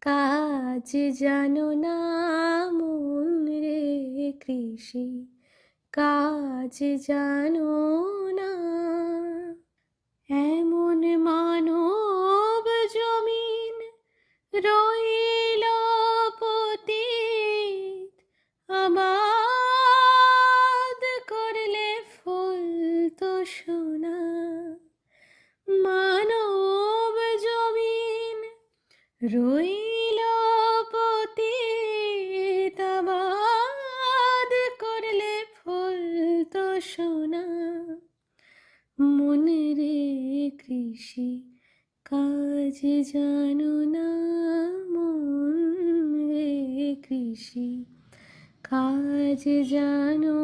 কাজ জানো না মন রে কৃষি, কাজ জানো না। এমন মানব জমিন রইল পতিত, আবাদ করলে ফুল তো সোনা। মানব জমিন রইল পতিত, আবাদ করলে ফুল তো সোনা। মনে রে কৃষি, কাজ জানো না মন রে কৃষি, কাজ জানো